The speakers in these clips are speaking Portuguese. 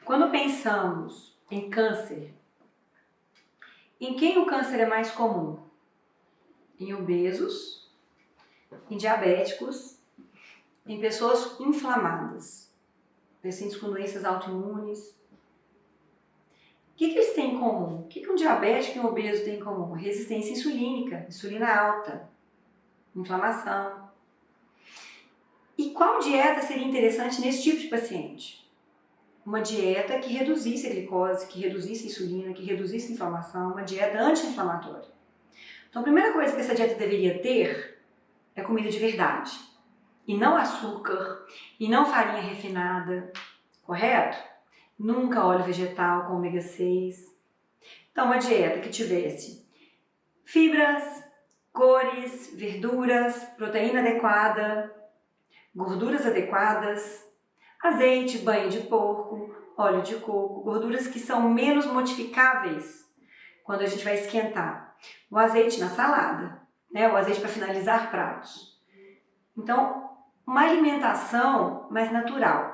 Quando pensamos em câncer, em quem o câncer é mais comum? Em obesos, em diabéticos, em pessoas inflamadas, pacientes com doenças autoimunes. O que eles têm em comum? O que um diabético e um obeso têm em comum? Resistência insulínica, insulina alta, inflamação. E qual dieta seria interessante nesse tipo de paciente? Uma dieta que reduzisse a glicose, que reduzisse a insulina, que reduzisse a inflamação, uma dieta anti-inflamatória. Então a primeira coisa que essa dieta deveria ter é comida de verdade. E não açúcar, e não farinha refinada, correto? Nunca óleo vegetal com ômega 6. Então uma dieta que tivesse fibras, cores, verduras, proteína adequada, gorduras adequadas, azeite, banha de porco, óleo de coco, gorduras que são menos modificáveis quando a gente vai esquentar. O azeite na salada, né? O azeite para finalizar pratos. Então, uma alimentação mais natural.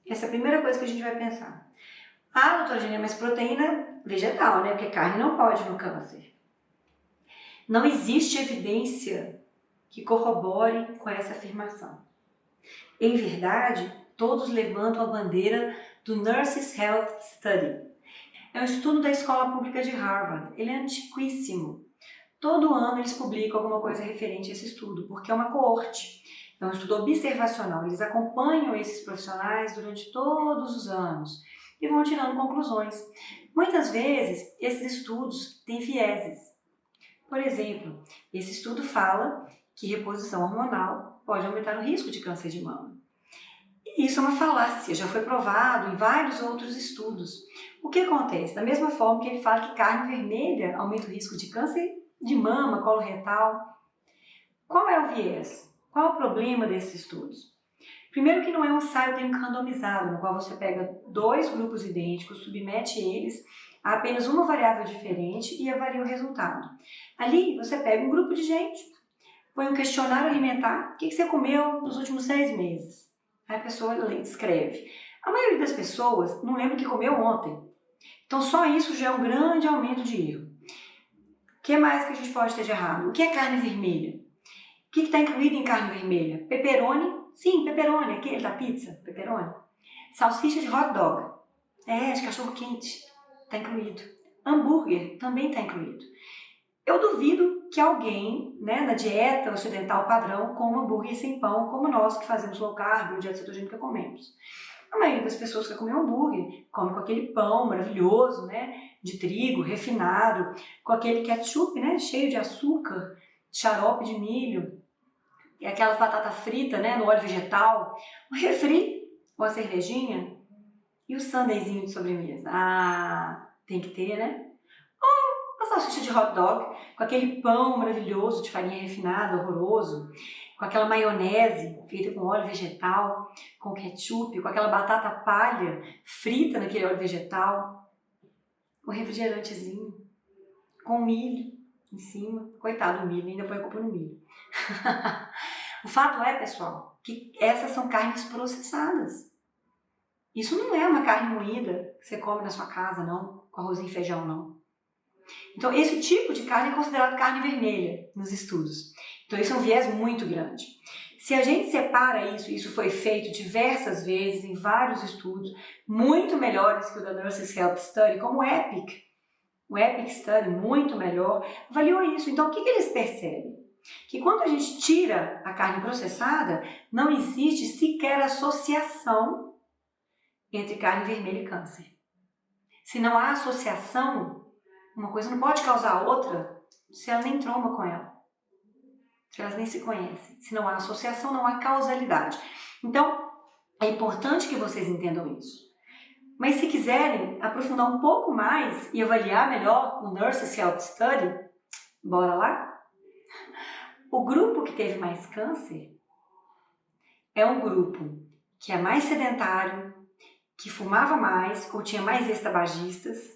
Essa é a primeira coisa que a gente vai pensar. Ah, doutora Gênia, mas proteína vegetal, né? Porque carne não pode no câncer. Não existe evidência que corrobore com essa afirmação. Em verdade, todos levantam a bandeira do Nurses Health Study. É um estudo da Escola Pública de Harvard. Ele é antiquíssimo. Todo ano eles publicam alguma coisa referente a esse estudo, porque é uma coorte. É um estudo observacional. Eles acompanham esses profissionais durante todos os anos e vão tirando conclusões. Muitas vezes, esses estudos têm vieses. Por exemplo, esse estudo fala que reposição hormonal pode aumentar o risco de câncer de mama. E isso é uma falácia, já foi provado em vários outros estudos. O que acontece? Da mesma forma que ele fala que carne vermelha aumenta o risco de câncer de mama, colo retal. Qual é o viés? Qual é o problema desses estudos? Primeiro que não é um ensaio randomizado, no qual você pega dois grupos idênticos, submete eles a apenas uma variável diferente e avalia o resultado. Ali você pega um grupo de gente, põe um questionário alimentar, o que você comeu nos últimos 6 meses? Aí a pessoa escreve. A maioria das pessoas não lembra o que comeu ontem. Então só isso já é um grande aumento de erro. O que mais que a gente pode ter de errado? O que é carne vermelha? O que está incluído em carne vermelha? Pepperoni? Sim, pepperoni, aquele da pizza, pepperoni. Salsicha de hot dog. De cachorro quente, está incluído. Hambúrguer também está incluído. Eu duvido que alguém, na dieta ocidental padrão, coma hambúrguer sem pão, como nós que fazemos low carb ou dieta cetogênica comemos. A maioria das pessoas que comem hambúrguer come com aquele pão maravilhoso, de trigo, refinado, com aquele ketchup, cheio de açúcar, xarope de milho, e aquela batata frita, no óleo vegetal, o refri, ou a cervejinha, e o sundaezinho de sobremesa. Ah, tem que ter, Ou a salsicha de hot dog, com aquele pão maravilhoso de farinha refinada, horroroso, com aquela maionese feita com óleo vegetal, com ketchup, com aquela batata palha frita naquele óleo vegetal, o refrigerantezinho, com milho em cima. Coitado do milho, ainda põe a culpa no milho. O fato é, pessoal, que essas são carnes processadas. Isso não é uma carne moída que você come na sua casa, não, com arrozinho e feijão, não. Então, esse tipo de carne é considerado carne vermelha nos estudos. Então, isso é um viés muito grande. Se a gente separa isso foi feito diversas vezes em vários estudos, muito melhores que o da Nurses Health Study, como o EPIC. O EPIC Study, muito melhor, avaliou isso. Então, o que eles percebem? Que quando a gente tira a carne processada, não existe sequer associação entre carne vermelha e câncer. Se não há associação, uma coisa não pode causar a outra se ela nem tromba com ela. Se elas nem se conhecem. Se não há associação, não há causalidade. Então, é importante que vocês entendam isso. Mas se quiserem aprofundar um pouco mais e avaliar melhor o Nurses Health Study, bora lá? O grupo que teve mais câncer é um grupo que é mais sedentário, que fumava mais ou tinha mais ex-tabagistas,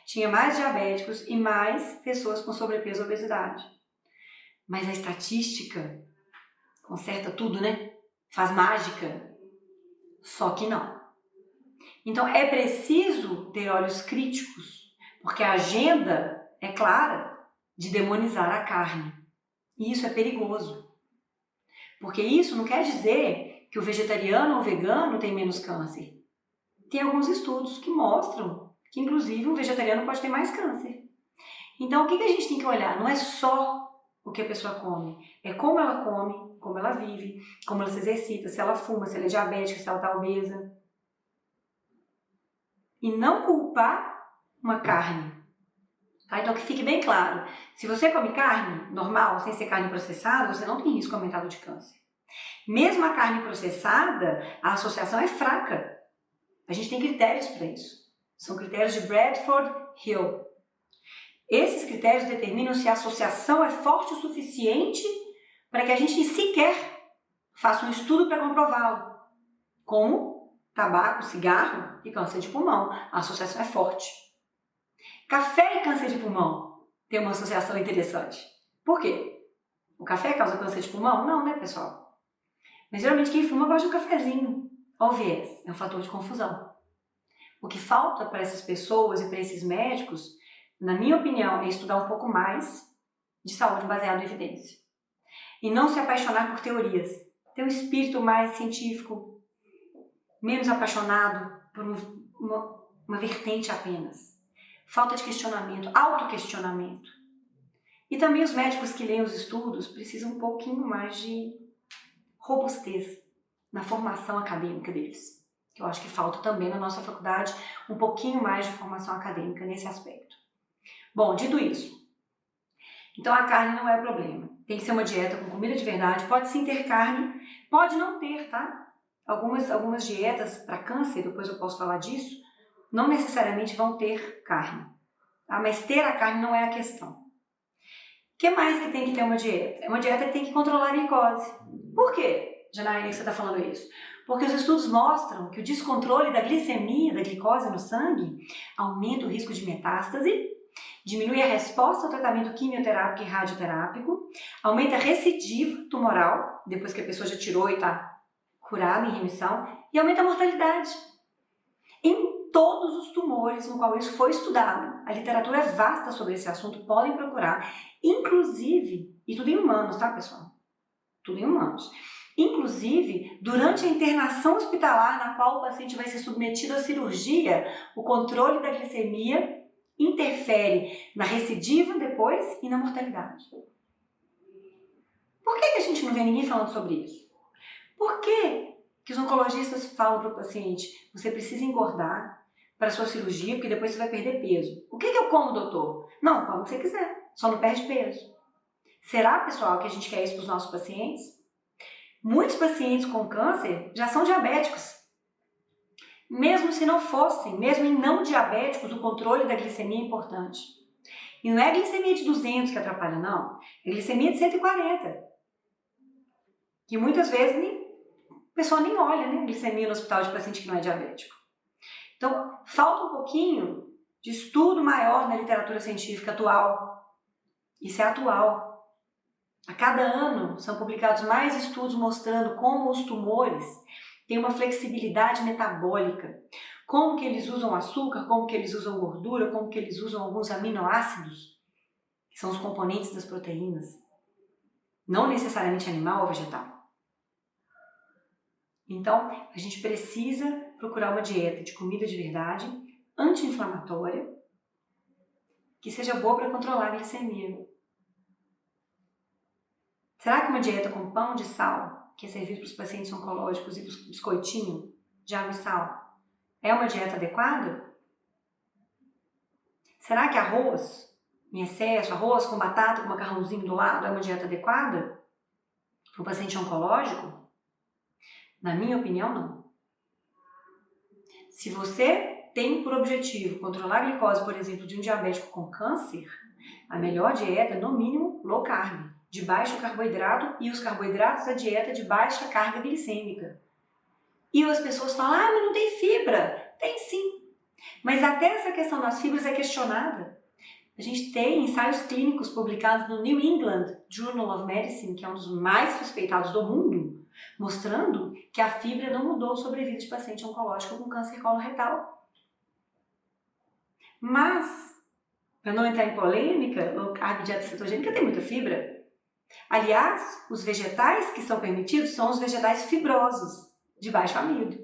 tinha mais diabéticos e mais pessoas com sobrepeso e obesidade. Mas a estatística conserta tudo, Faz mágica. Só que não. Então é preciso ter olhos críticos, porque a agenda é clara de demonizar a carne. E isso é perigoso. Porque isso não quer dizer que o vegetariano ou o vegano tem menos câncer. Tem alguns estudos que mostram que, inclusive, o vegetariano pode ter mais câncer. Então, o que a gente tem que olhar? Não é só o que a pessoa come, é como ela come, como ela vive, como ela se exercita, se ela fuma, se ela é diabética, se ela está obesa. E não culpar uma carne. Tá? Então, que fique bem claro, se você come carne normal, sem ser carne processada, você não tem risco aumentado de câncer. Mesmo a carne processada, a associação é fraca. A gente tem critérios para isso. São critérios de Bradford-Hill. Esses critérios determinam se a associação é forte o suficiente para que a gente sequer faça um estudo para comprová-lo. Como tabaco, cigarro e câncer de pulmão. A associação é forte. Café e câncer de pulmão tem uma associação interessante. Por quê? O café causa câncer de pulmão? Não, né, pessoal? Mas geralmente quem fuma gosta de um cafezinho. Olha o viés, é um fator de confusão. O que falta para essas pessoas e para esses médicos, na minha opinião, é estudar um pouco mais de saúde baseada em evidência. E não se apaixonar por teorias. Ter um espírito mais científico, menos apaixonado por uma vertente apenas. Falta de questionamento, autoquestionamento. E também os médicos que leem os estudos precisam um pouquinho mais de robustez na formação acadêmica deles. Que eu acho que falta também na nossa faculdade um pouquinho mais de formação acadêmica nesse aspecto. Bom, dito isso, então a carne não é problema. Tem que ser uma dieta com comida de verdade, pode sim ter carne, pode não ter, tá? Algumas dietas para câncer, depois eu posso falar disso, não necessariamente vão ter carne, tá? Mas ter a carne não é a questão. O que mais que tem que ter uma dieta? É uma dieta que tem que controlar a glicose. Por quê, Janaína, que você está falando isso? Porque os estudos mostram que o descontrole da glicemia, da glicose no sangue, aumenta o risco de metástase, diminui a resposta ao tratamento quimioterápico e radioterápico, aumenta a recidiva tumoral, depois que a pessoa já tirou e está curada, em remissão, e aumenta a mortalidade. Em todos os tumores no qual isso foi estudado, a literatura é vasta sobre esse assunto, podem procurar, inclusive, e tudo em humanos, tá, pessoal? Tudo em humanos. Inclusive, durante a internação hospitalar na qual o paciente vai ser submetido à cirurgia, o controle da glicemia interfere na recidiva depois e na mortalidade. Por que a gente não vê ninguém falando sobre isso? Por que os oncologistas falam para o paciente, você precisa engordar para a sua cirurgia, porque depois você vai perder peso? O que eu como, doutor? Não, come o que você quiser, só não perde peso. Será, pessoal, que a gente quer isso para os nossos pacientes? Muitos pacientes com câncer já são diabéticos. Mesmo se não fossem, mesmo em não diabéticos, o controle da glicemia é importante. E não é a glicemia de 200 que atrapalha, não. É a glicemia de 140. Que muitas vezes o pessoal nem olha, né, a glicemia no hospital de paciente que não é diabético. Então, falta um pouquinho de estudo maior na literatura científica atual. Isso é atual. A cada ano são publicados mais estudos mostrando como os tumores têm uma flexibilidade metabólica, como que eles usam açúcar, como que eles usam gordura, como que eles usam alguns aminoácidos, que são os componentes das proteínas, não necessariamente animal ou vegetal. Então, a gente precisa procurar uma dieta de comida de verdade, anti-inflamatória, que seja boa para controlar a glicemia. Será que uma dieta com pão de sal, que é servido para os pacientes oncológicos, e biscoitinho de água e sal, é uma dieta adequada? Será que arroz em excesso, arroz com batata, com macarrãozinho do lado, é uma dieta adequada para o paciente oncológico? Na minha opinião, não. Se você tem por objetivo controlar a glicose, por exemplo, de um diabético com câncer, a melhor dieta é, no mínimo, low carb, de baixo carboidrato, e os carboidratos da dieta de baixa carga glicêmica. E as pessoas falam, mas não tem fibra. Tem sim. Mas até essa questão das fibras é questionada. A gente tem ensaios clínicos publicados no New England Journal of Medicine, que é um dos mais respeitados do mundo, mostrando que a fibra não mudou a sobrevida de paciente oncológico com câncer coloretal. Mas, para não entrar em polêmica, a dieta cetogênica tem muita fibra. Aliás, os vegetais que são permitidos são os vegetais fibrosos, de baixo amido.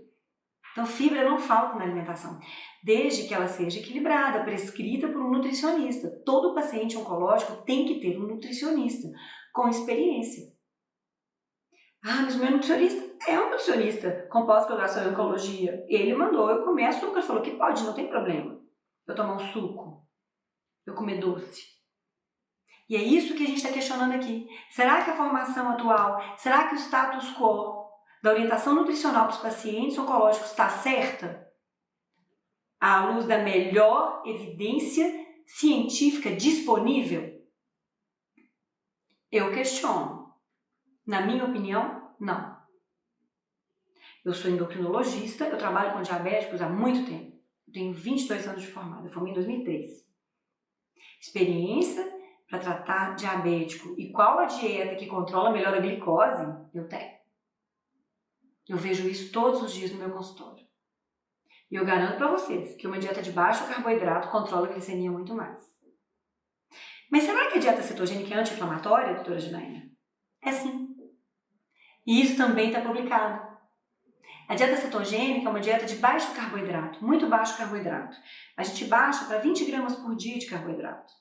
Então, fibra não falta na alimentação, desde que ela seja equilibrada, prescrita por um nutricionista. Todo paciente oncológico tem que ter um nutricionista com experiência. Ah, mas o meu nutricionista é um nutricionista com pós-graduação em oncologia. Ele mandou eu comer açúcar, falou que pode, não tem problema. Eu tomar um suco, eu comer doce. E é isso que a gente está questionando aqui. Será que a formação atual, será que o status quo da orientação nutricional para os pacientes oncológicos está certa? À luz da melhor evidência científica disponível? Eu questiono. Na minha opinião, não. Eu sou endocrinologista, eu trabalho com diabéticos há muito tempo. Eu tenho 22 anos de formada, eu formei em 2003. Experiência para tratar diabético e qual a dieta que controla melhor a glicose, eu tenho. Eu vejo isso todos os dias no meu consultório. E eu garanto para vocês que uma dieta de baixo carboidrato controla a glicemia muito mais. Mas será que a dieta cetogênica é anti-inflamatória, doutora Janaína? É sim. E isso também está publicado. A dieta cetogênica é uma dieta de baixo carboidrato, muito baixo carboidrato. A gente baixa para 20 gramas por dia de carboidrato.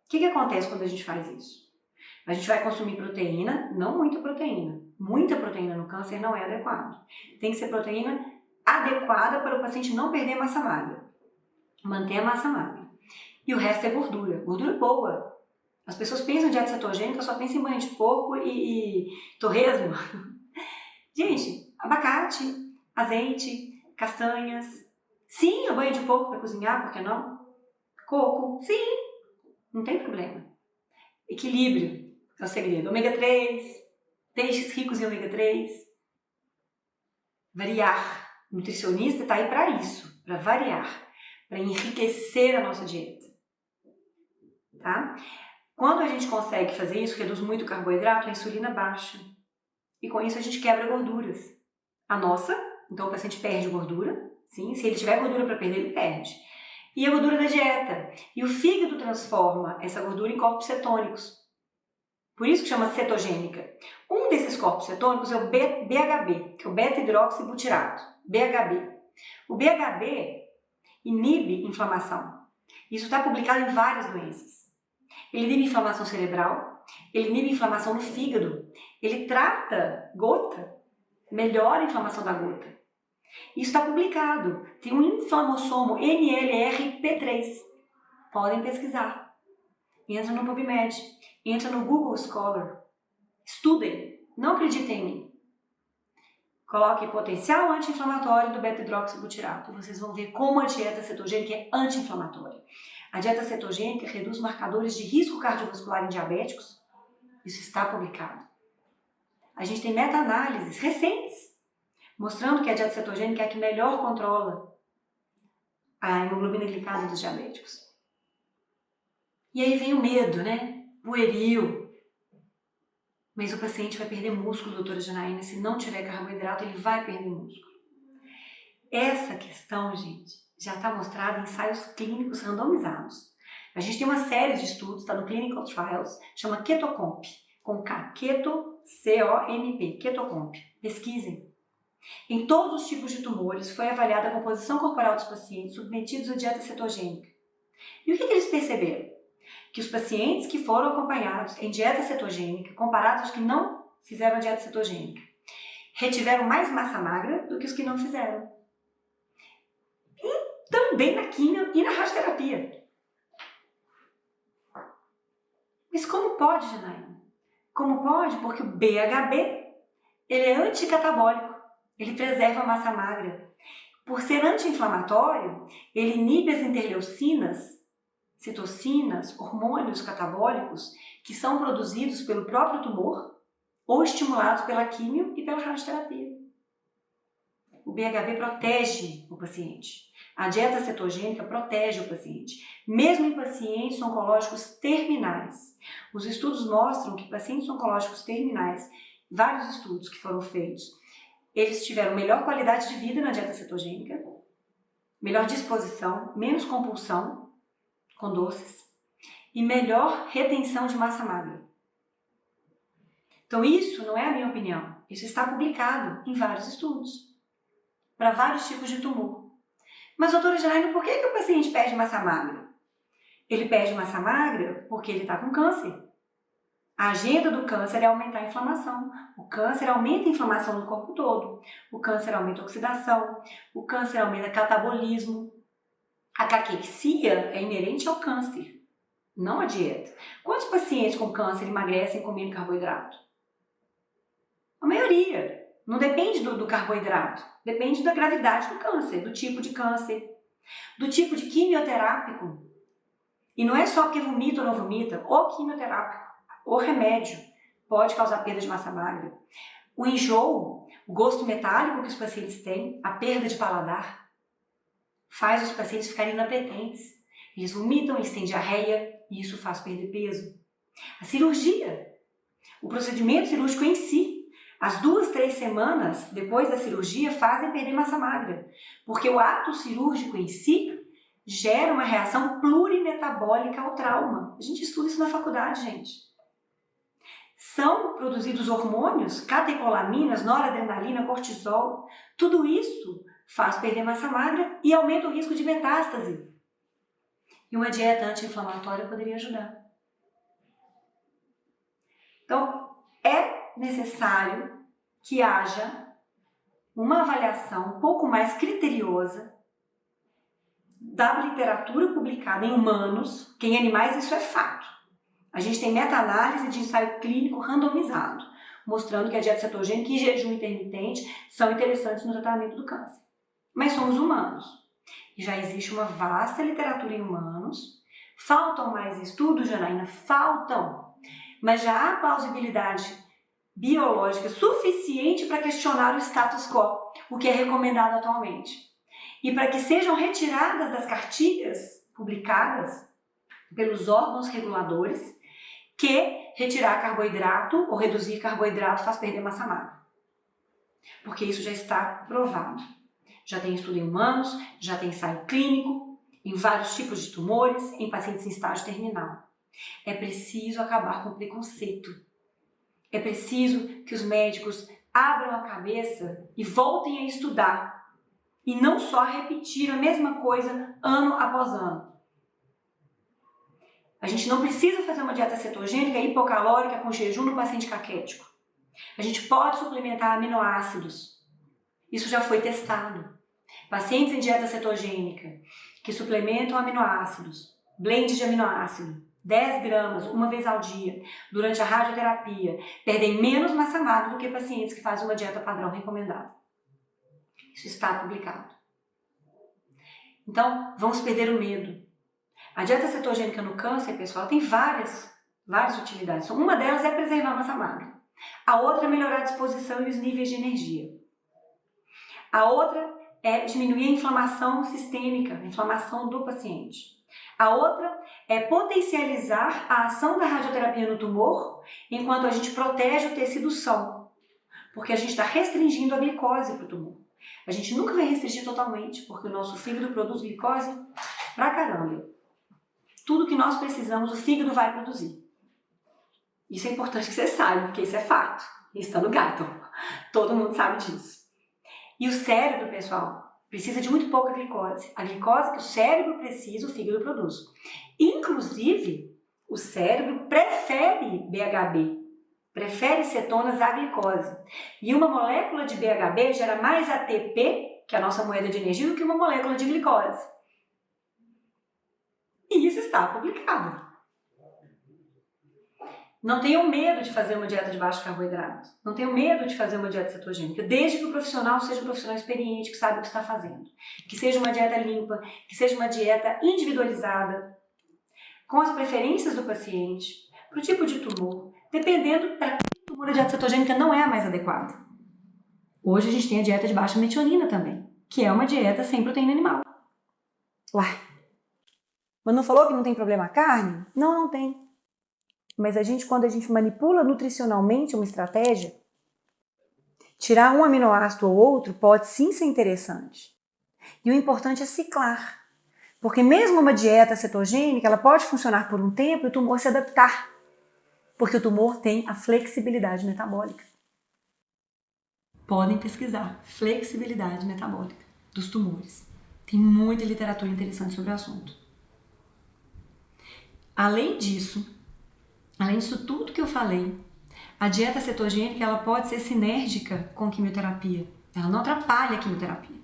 O que acontece quando a gente faz isso? A gente vai consumir proteína, não muita proteína. Muita proteína no câncer não é adequado. Tem que ser proteína adequada para o paciente não perder massa magra. Manter a massa magra. E o resto é gordura. Gordura boa. As pessoas pensam em dieta cetogênica, só pensam em banha de porco e torresmo. Gente, abacate, azeite, castanhas. Sim, a banha de porco para cozinhar, por que não? Coco, sim, não tem problema. Equilíbrio é o segredo. Ômega 3, peixes ricos em ômega 3. Variar. O nutricionista está aí para isso, para variar, para enriquecer a nossa dieta. Tá? Quando a gente consegue fazer isso, reduz muito o carboidrato, a insulina baixa. E com isso a gente quebra gorduras. A nossa, então o paciente perde gordura, sim, se ele tiver gordura para perder, ele perde. E a gordura da dieta. E o fígado transforma essa gordura em corpos cetônicos. Por isso que chama cetogênica. Um desses corpos cetônicos é o BHB, que é o beta-hidroxibutirato, BHB. O BHB inibe inflamação. Isso está publicado em várias doenças. Ele inibe inflamação cerebral, ele inibe inflamação no fígado, ele trata gota, melhora a inflamação da gota. Isso está publicado. Tem um inflamossomo NLRP3. Podem pesquisar. Entra no PubMed, entra no Google Scholar. Estudem, não acreditem em mim. Coloque potencial anti-inflamatório do beta-hidroxibutirato. Vocês vão ver como a dieta cetogênica é anti-inflamatória. A dieta cetogênica reduz marcadores de risco cardiovascular em diabéticos. Isso está publicado. A gente tem meta-análises recentes mostrando que a dieta cetogênica é a que melhor controla a hemoglobina glicada dos diabéticos. E aí vem o medo, né? Pueril. Mas o paciente vai perder músculo, doutora Janaína, se não tiver carboidrato, ele vai perder músculo. Essa questão, gente, já está mostrada em ensaios clínicos randomizados. A gente tem uma série de estudos, está no Clinical Trials, chama KetoComp, com K, Keto, C-O-M-P, KetoComp. Pesquisem. Em todos os tipos de tumores foi avaliada a composição corporal dos pacientes submetidos à dieta cetogênica. E o que eles perceberam? Que os pacientes que foram acompanhados em dieta cetogênica, comparados aos que não fizeram a dieta cetogênica, retiveram mais massa magra do que os que não fizeram. E também na quimio e na radioterapia. Mas como pode, Janaína? Como pode? Porque o BHB ele é anticatabólico. Ele preserva a massa magra. Por ser anti-inflamatório, ele inibe as interleucinas, citocinas, hormônios catabólicos que são produzidos pelo próprio tumor ou estimulados pela quimio e pela radioterapia. O BHB protege o paciente. A dieta cetogênica protege o paciente, mesmo em pacientes oncológicos terminais. Os estudos mostram que pacientes oncológicos terminais vários estudos que foram feitos, eles tiveram melhor qualidade de vida na dieta cetogênica, melhor disposição, menos compulsão com doces e melhor retenção de massa magra. Então isso não é a minha opinião, isso está publicado em vários estudos, para vários tipos de tumor. Mas, doutora Janaína, por que o paciente perde massa magra? Ele perde massa magra porque ele está com câncer. A agenda do câncer é aumentar a inflamação. O câncer aumenta a inflamação no corpo todo. O câncer aumenta a oxidação. O câncer aumenta o catabolismo. A caquexia é inerente ao câncer, não à dieta. Quantos pacientes com câncer emagrecem comendo carboidrato? A maioria. Não depende do carboidrato. Depende da gravidade do câncer, do tipo de câncer, do tipo de quimioterápico. E não é só porque vomita ou não vomita, ou quimioterápico. O remédio pode causar perda de massa magra. O enjoo, o gosto metálico que os pacientes têm, a perda de paladar, faz os pacientes ficarem inapetentes. Eles vomitam, eles têm diarreia e isso faz perder peso. A cirurgia, o procedimento cirúrgico em si, as 2-3 semanas depois da cirurgia fazem perder massa magra, porque o ato cirúrgico em si gera uma reação plurimetabólica ao trauma. A gente estuda isso na faculdade, gente. São produzidos hormônios, catecolaminas, noradrenalina, cortisol. Tudo isso faz perder massa magra e aumenta o risco de metástase. E uma dieta anti-inflamatória poderia ajudar. Então, é necessário que haja uma avaliação um pouco mais criteriosa da literatura publicada em humanos, que em animais isso é fato. A gente tem meta-análise de ensaio clínico randomizado, mostrando que a dieta cetogênica e jejum intermitente são interessantes no tratamento do câncer. Mas somos humanos. E já existe uma vasta literatura em humanos. Faltam mais estudos, Janaína? Faltam. Mas já há plausibilidade biológica suficiente para questionar o status quo, o que é recomendado atualmente. E para que sejam retiradas das cartilhas publicadas pelos órgãos reguladores que retirar carboidrato ou reduzir carboidrato faz perder massa magra. Porque isso já está provado. Já tem estudo em humanos, já tem ensaio clínico, em vários tipos de tumores, em pacientes em estágio terminal. É preciso acabar com o preconceito. É preciso que os médicos abram a cabeça e voltem a estudar. E não só repetir a mesma coisa ano após ano. A gente não precisa fazer uma dieta cetogênica hipocalórica com jejum no paciente caquético. A gente pode suplementar aminoácidos. Isso já foi testado. Pacientes em dieta cetogênica que suplementam aminoácidos, blend de aminoácido, 10 gramas uma vez ao dia, durante a radioterapia, perdem menos massa magra do que pacientes que fazem uma dieta padrão recomendada. Isso está publicado. Então, vamos perder o medo. A dieta cetogênica no câncer, pessoal, tem várias utilidades. Uma delas é preservar a massa magra. A outra é melhorar a disposição e os níveis de energia. A outra é diminuir a inflamação sistêmica, a inflamação do paciente. A outra é potencializar a ação da radioterapia no tumor, enquanto a gente protege o tecido são, porque a gente está restringindo a glicose para o tumor. A gente nunca vai restringir totalmente, porque o nosso fígado produz glicose pra caramba. Tudo que nós precisamos, o fígado vai produzir. Isso é importante que você saiba, porque isso é fato. Isso está no Guyton. Todo mundo sabe disso. E o cérebro, pessoal, precisa de muito pouca glicose. A glicose que o cérebro precisa, o fígado produz. Inclusive, o cérebro prefere BHB, prefere cetonas à glicose. E uma molécula de BHB gera mais ATP, que é a nossa moeda de energia, do que uma molécula de glicose. E isso está publicado. Não tenham medo de fazer uma dieta de baixo carboidrato. Não tenham medo de fazer uma dieta cetogênica, desde que o profissional seja um profissional experiente, que sabe o que está fazendo. Que seja uma dieta limpa, que seja uma dieta individualizada, com as preferências do paciente, para o tipo de tumor, dependendo para que tumor a dieta cetogênica não é a mais adequada. Hoje a gente tem a dieta de baixa metionina também, que é uma dieta sem proteína animal. Uai! Mas não falou que não tem problema a carne? Não, não tem. Mas quando a gente manipula nutricionalmente uma estratégia, Tirar um aminoácido ou outro pode sim ser interessante. E o importante é ciclar. Porque mesmo uma dieta cetogênica, ela pode funcionar por um tempo e o tumor se adaptar. Porque o tumor tem a flexibilidade metabólica. Podem pesquisar flexibilidade metabólica dos tumores. Tem muita literatura interessante sobre o assunto. Além disso tudo que eu falei, a dieta cetogênica ela pode ser sinérgica com quimioterapia. Ela não atrapalha a quimioterapia.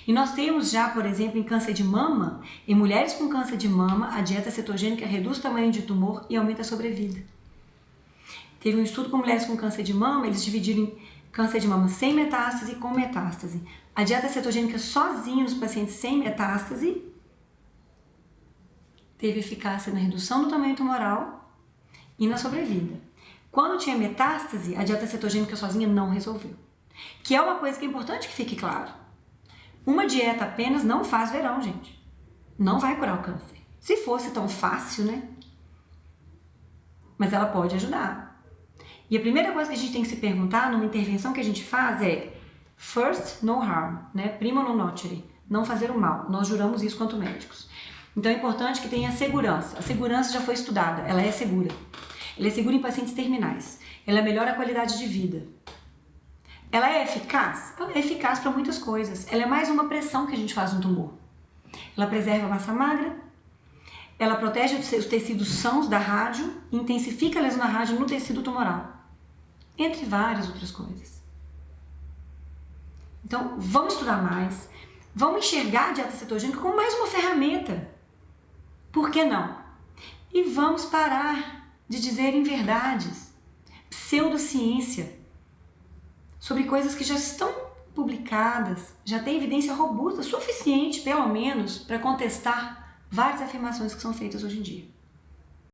E nós temos já, por exemplo, em câncer de mama, em mulheres com câncer de mama, a dieta cetogênica reduz o tamanho de tumor e aumenta a sobrevida. Teve um estudo com mulheres com câncer de mama, eles dividiram em câncer de mama sem metástase e com metástase. A dieta cetogênica sozinha nos pacientes sem metástase teve eficácia na redução do tamanho tumoral e na sobrevida. Quando tinha metástase, a dieta cetogênica sozinha não resolveu. Que é uma coisa que é importante que fique claro. Uma dieta apenas não faz verão, gente. Não vai curar o câncer. Se fosse tão fácil, né? Mas ela pode ajudar. E a primeira coisa que a gente tem que se perguntar numa intervenção que a gente faz é first, no harm, né? Prima non nocere, não fazer o mal. Nós juramos isso quanto médicos. Então é importante que tenha segurança. A segurança já foi estudada, ela é segura. Ela é segura em pacientes terminais. Ela melhora a qualidade de vida. Ela é eficaz? Ela é eficaz para muitas coisas. Ela é mais uma pressão que a gente faz no tumor. Ela preserva a massa magra, ela protege os tecidos sãos da rádio e intensifica a lesão da rádio no tecido tumoral. Entre várias outras coisas. Então, vamos estudar mais. Vamos enxergar a dieta cetogênica como mais uma ferramenta. Por que não? E vamos parar de dizer inverdades, pseudociência, sobre coisas que já estão publicadas, já tem evidência robusta, suficiente, pelo menos, para contestar várias afirmações que são feitas hoje em dia.